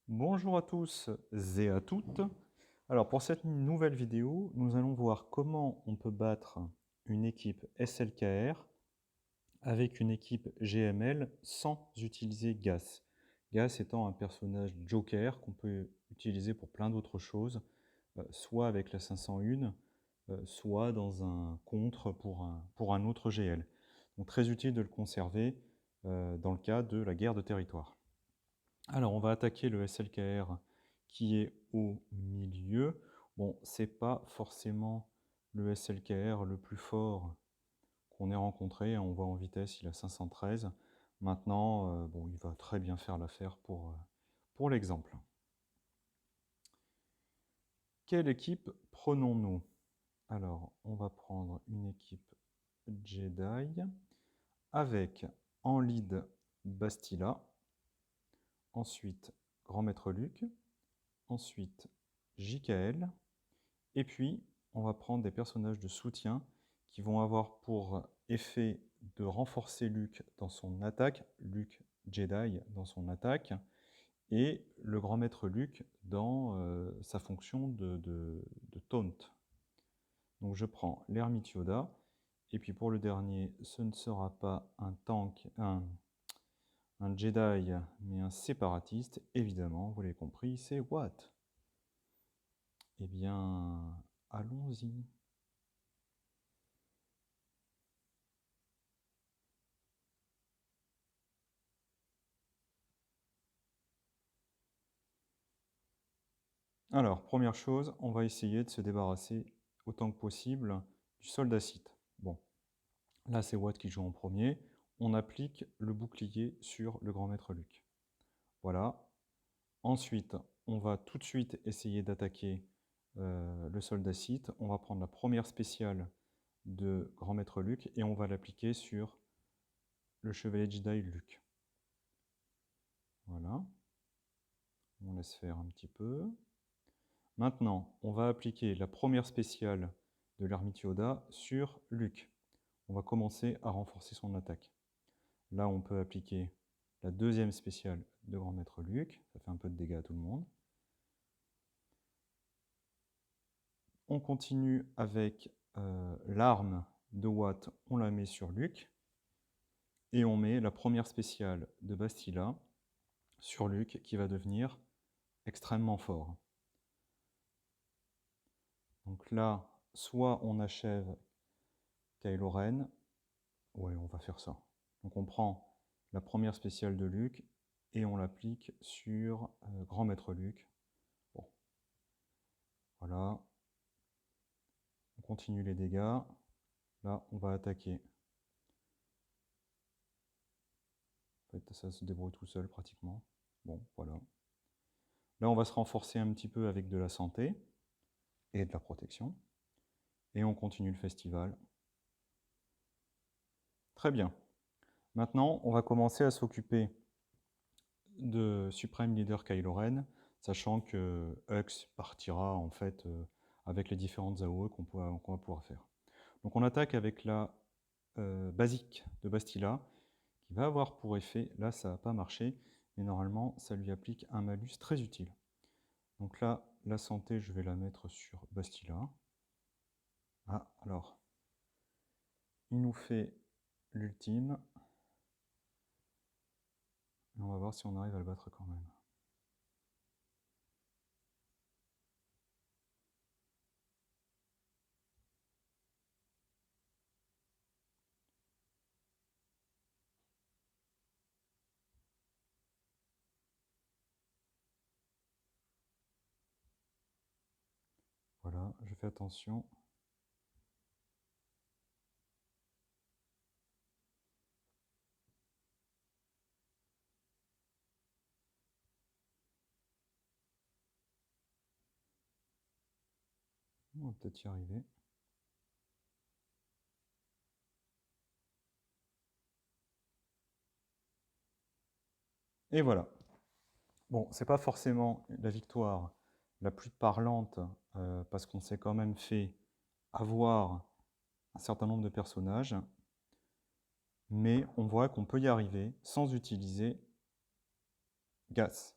Bonjour à tous et à toutes. Alors pour cette nouvelle vidéo, nous allons voir comment on peut battre une équipe SLKR avec une équipe GML sans utiliser Gas. Gas étant un personnage joker qu'on peut utiliser pour plein d'autres choses, soit avec la 501, soit dans un contre pour un autre GL. Donc très utile de le conserver dans le cas de la guerre de territoire. Alors, on va attaquer le SLKR qui est au milieu. Bon, c'est pas forcément le SLKR le plus fort qu'on ait rencontré. On voit en vitesse, il a 513. Maintenant, bon, il va très bien faire l'affaire pour l'exemple. Quelle équipe prenons-nous? Alors, on va prendre une équipe Jedi avec en lead Bastila, ensuite Grand Maître Luke, ensuite JKL, et puis on va prendre des personnages de soutien qui vont avoir pour effet de renforcer Luke dans son attaque, Luke Jedi dans son attaque, et le grand maître Luke dans sa fonction de taunt. Donc je prends l'ermite Yoda, et puis pour le dernier, ce ne sera pas un tank, un Jedi, mais un séparatiste, évidemment, vous l'avez compris, c'est Watt. Eh bien, allons-y. Alors, première chose, on va essayer de se débarrasser autant que possible du soldat Sith. Bon, là c'est Watt qui joue en premier. On applique le bouclier sur le grand maître Luke. Voilà. Ensuite, on va tout de suite essayer d'attaquer le soldat Sith. On va prendre la première spéciale de grand maître Luke et on va l'appliquer sur le chevalier Jedi Luke. Voilà. On laisse faire un petit peu. Maintenant, on va appliquer la première spéciale de l'ermite Yoda sur Luke. On va commencer à renforcer son attaque. Là, on peut appliquer la deuxième spéciale de Grand Maître Luke. Ça fait un peu de dégâts à tout le monde. On continue avec l'arme de Watt. On la met sur Luke. Et on met la première spéciale de Bastila sur Luke qui va devenir extrêmement fort. Donc là, soit on achève Kylo Ren. Ouais, on va faire ça. Donc on prend la première spéciale de Luke et on l'applique sur Grand Maître Luke. Bon, voilà. On continue les dégâts. Là, on va attaquer. En fait, ça se débrouille tout seul pratiquement. Bon, voilà. Là, on va se renforcer un petit peu avec de la santé et de la protection. Et on continue le festival. Très bien. Maintenant, on va commencer à s'occuper de Supreme Leader Kylo Ren, sachant que Hux partira en fait avec les différentes AOE qu'on va pouvoir faire. Donc on attaque avec la basique de Bastila, qui va avoir pour effet, là ça n'a pas marché, mais normalement ça lui applique un malus très utile. Donc là, la santé, je vais la mettre sur Bastila. Ah, alors, il nous fait l'ultime. On va voir si on arrive à le battre quand même. Voilà, je fais attention. On va peut-être y arriver. Et voilà. Bon, c'est pas forcément la victoire la plus parlante, parce qu'on s'est quand même fait avoir un certain nombre de personnages, mais on voit qu'on peut y arriver sans utiliser Gas.